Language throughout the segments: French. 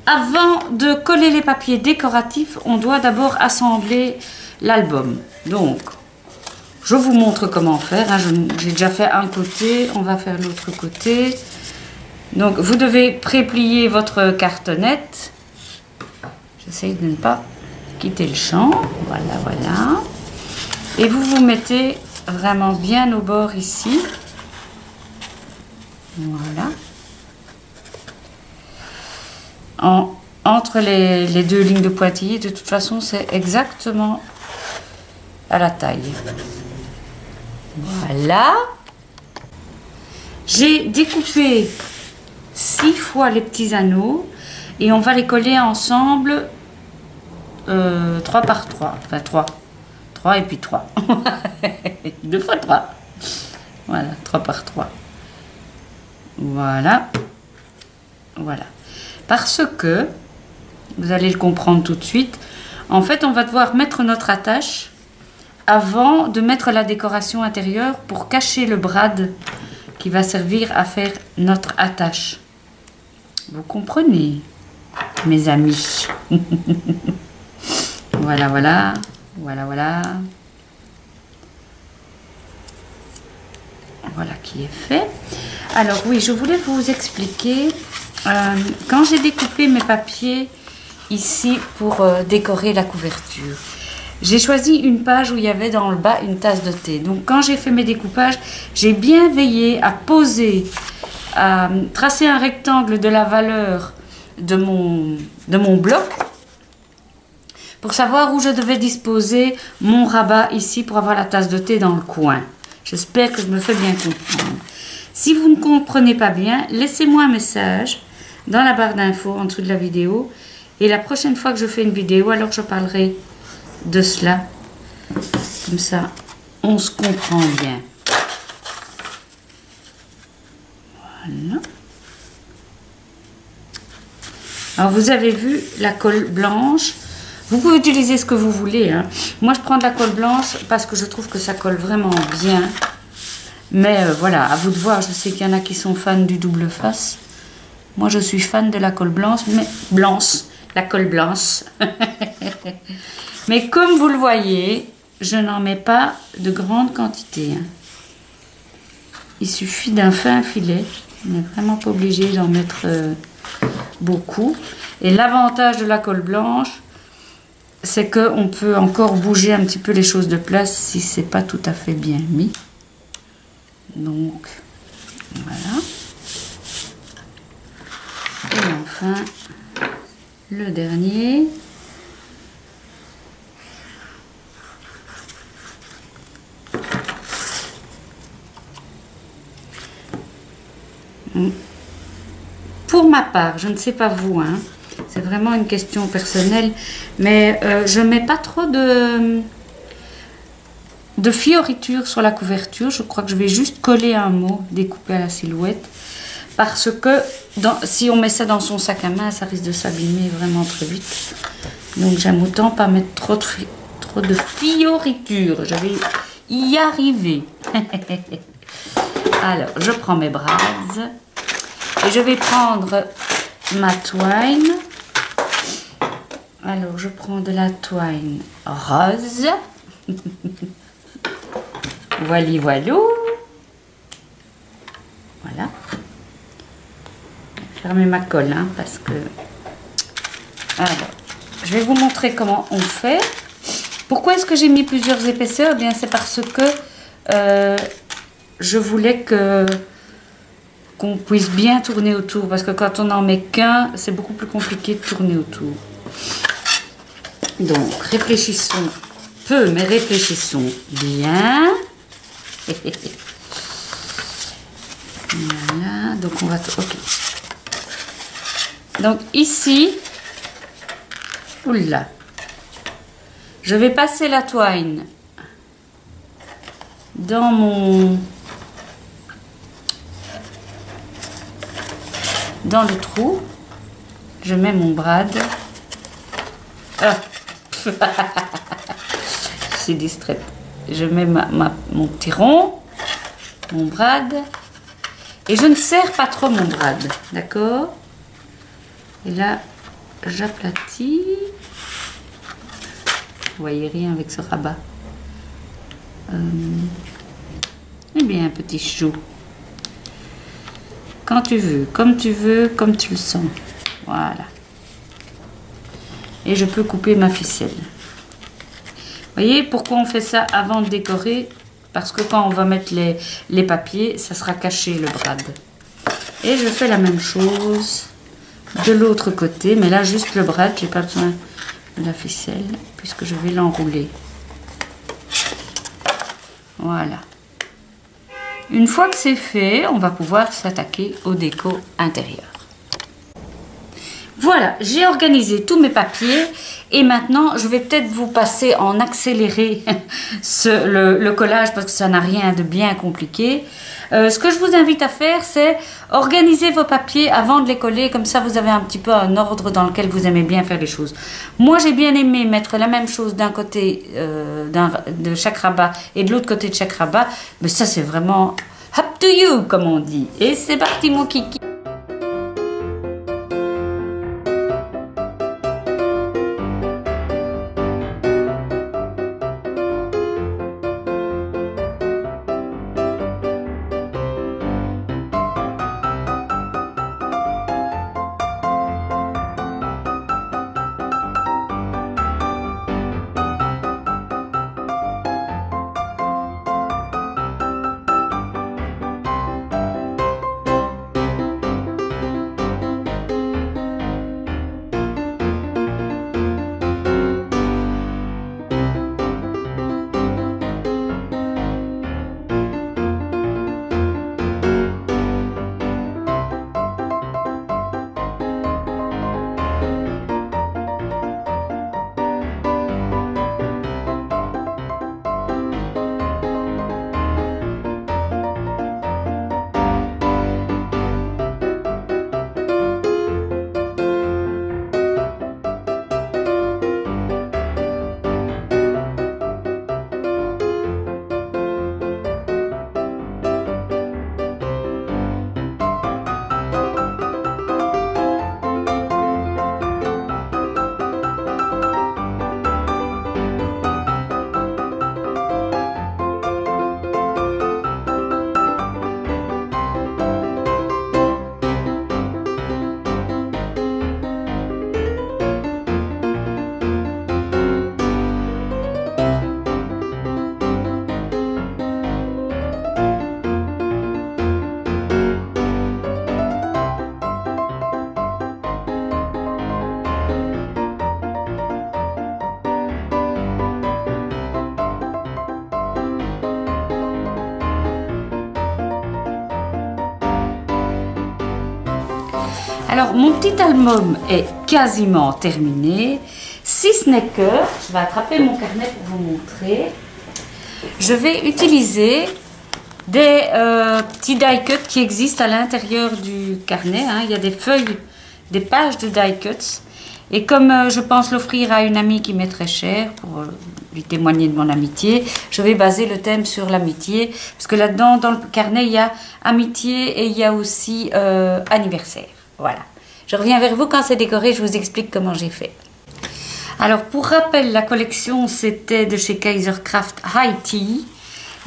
avant de coller les papiers décoratifs, on doit d'abord assembler l'album. Donc, je vous montre comment faire. Hein. J'ai déjà fait un côté, on va faire l'autre côté. Donc, vous devez préplier votre cartonnette. J'essaye de ne pas quitter le champ. Voilà, voilà. Et vous vous mettez vraiment bien au bord ici. Voilà. Entre les deux lignes de pointillés, de toute façon, c'est exactement à la taille. Voilà. J'ai découpé 6 fois les petits anneaux et on va les coller ensemble 3 par 3. Enfin 3. 3 et puis 3. 2 fois 3. Voilà, 3 par 3. Voilà. Voilà. Parce que, vous allez le comprendre tout de suite, en fait, on va devoir mettre notre attache avant de mettre la décoration intérieure pour cacher le brad qui va servir à faire notre attache. Vous comprenez, mes amis? Voilà, voilà. Voilà, voilà. Voilà qui est fait. Alors oui, je voulais vous expliquer, quand j'ai découpé mes papiers ici pour décorer la couverture, j'ai choisi une page où il y avait dans le bas une tasse de thé. Donc quand j'ai fait mes découpages, j'ai bien veillé à poser, à tracer un rectangle de la valeur de mon bloc pour savoir où je devais disposer mon rabat ici pour avoir la tasse de thé dans le coin. J'espère que je me fais bien comprendre. Si vous ne comprenez pas bien, laissez-moi un message dans la barre d'infos en dessous de la vidéo. Et la prochaine fois que je fais une vidéo, alors je parlerai de cela. Comme ça, on se comprend bien. Voilà. Alors, vous avez vu la colle blanche. Vous pouvez utiliser ce que vous voulez. Hein. Moi, je prends de la colle blanche parce que je trouve que ça colle vraiment bien. Mais voilà, à vous de voir. Je sais qu'il y en a qui sont fans du double face. Moi, je suis fan de la colle blanche, mais blanche. La colle blanche. Mais comme vous le voyez, je n'en mets pas de grande quantité. Hein. Il suffit d'un fin filet. On n'est vraiment pas obligé d'en mettre beaucoup. Et l'avantage de la colle blanche, c'est qu'on peut encore bouger un petit peu les choses de place si c'est pas tout à fait bien mis. Donc, voilà. Et enfin, le dernier. Pour ma part, je ne sais pas vous, hein, c'est vraiment une question personnelle, mais je ne mets pas trop de fioritures sur la couverture. Je crois que je vais juste coller un mot découpé à la silhouette, parce que si on met ça dans son sac à main, ça risque de s'abîmer vraiment très vite. Donc j'aime autant pas mettre trop de fioritures. Je vais y arriver. Alors, je prends mes brads et je vais prendre ma twine. Alors, je prends de la twine rose. Voilà, voilà. Voilà. Je vais fermer ma colle, hein, parce que... Alors, je vais vous montrer comment on fait. Pourquoi est-ce que j'ai mis plusieurs épaisseurs? Eh bien, c'est parce que je voulais qu'on puisse bien tourner autour. Parce que quand on n'en met qu'un, c'est beaucoup plus compliqué de tourner autour. Donc, réfléchissons peu, mais réfléchissons bien. Voilà, donc on va... Ok. Donc ici, oula, je vais passer la twine dans le trou. Je mets mon brad. Ah. Je suis distraite. Je mets mon petit rond, mon brad, et je ne serre pas trop mon brad, d'accord? Et là, j'aplatis. Vous voyez rien avec ce rabat. Eh bien, un petit chou. Quand tu veux, comme tu veux, comme tu le sens. Voilà. Et je peux couper ma ficelle. Vous voyez pourquoi on fait ça avant de décorer? Parce que quand on va mettre les papiers, ça sera caché le brad. Et je fais la même chose de l'autre côté. Mais là, juste le brad, j'ai pas besoin de la ficelle puisque je vais l'enrouler. Voilà. Une fois que c'est fait, on va pouvoir s'attaquer au déco intérieur. Voilà, j'ai organisé tous mes papiers et maintenant je vais peut-être vous passer en accéléré le collage parce que ça n'a rien de bien compliqué. Ce que je vous invite à faire, c'est organiser vos papiers avant de les coller, comme ça vous avez un petit peu un ordre dans lequel vous aimez bien faire les choses. Moi j'ai bien aimé mettre la même chose d'un côté de chaque rabat et de l'autre côté de chaque rabat, mais ça c'est vraiment up to you comme on dit. Et c'est parti mon kiki. Alors, mon petit album est quasiment terminé. Si ce n'est que, je vais attraper mon carnet pour vous montrer. Je vais utiliser des petits die cuts qui existent à l'intérieur du carnet. Hein. Il y a des feuilles, des pages de die cuts. Et comme je pense l'offrir à une amie qui m'est très chère pour lui témoigner de mon amitié, je vais baser le thème sur l'amitié. Parce que là-dedans, dans le carnet, il y a amitié et il y a aussi anniversaire. Voilà. Je reviens vers vous quand c'est décoré, je vous explique comment j'ai fait. Alors, pour rappel, la collection, c'était de chez Kaisercraft High Tea.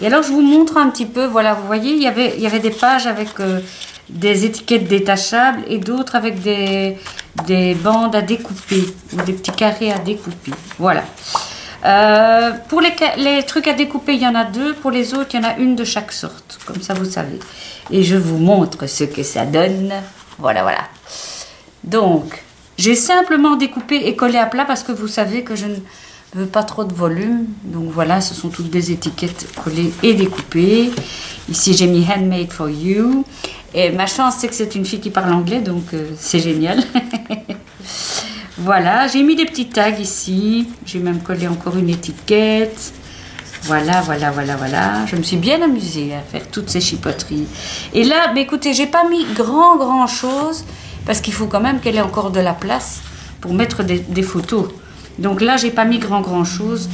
Et alors, je vous montre un petit peu, voilà, vous voyez, il y avait des pages avec des étiquettes détachables et d'autres avec des bandes à découper, ou des petits carrés à découper. Voilà. Pour les trucs à découper, il y en a deux. Pour les autres, il y en a une de chaque sorte. Comme ça, vous savez. Et je vous montre ce que ça donne. Voilà, voilà. Donc, j'ai simplement découpé et collé à plat parce que vous savez que je ne veux pas trop de volume. Donc voilà, ce sont toutes des étiquettes collées et découpées. Ici, j'ai mis Handmade for You. Et ma chance, c'est que c'est une fille qui parle anglais, donc c'est génial. Voilà, j'ai mis des petits tags ici. J'ai même collé encore une étiquette. Voilà, voilà, voilà, voilà. Je me suis bien amusée à faire toutes ces chipoteries. Et là, bah, écoutez, j'ai pas mis grand chose parce qu'il faut quand même qu'elle ait encore de la place pour mettre des photos. Donc là, j'ai pas mis grand chose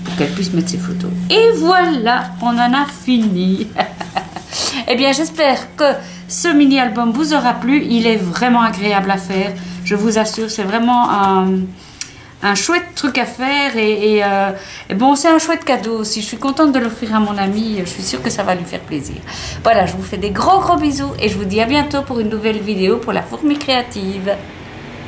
pour qu'elle puisse mettre ses photos. Et voilà, on en a fini. Eh bien, j'espère que ce mini-album vous aura plu. Il est vraiment agréable à faire. Je vous assure, c'est vraiment un chouette truc à faire et bon, c'est un chouette cadeau aussi. Je suis contente de l'offrir à mon ami. Je suis sûre que ça va lui faire plaisir. Voilà, je vous fais des gros bisous et je vous dis à bientôt pour une nouvelle vidéo pour la fourmi créative.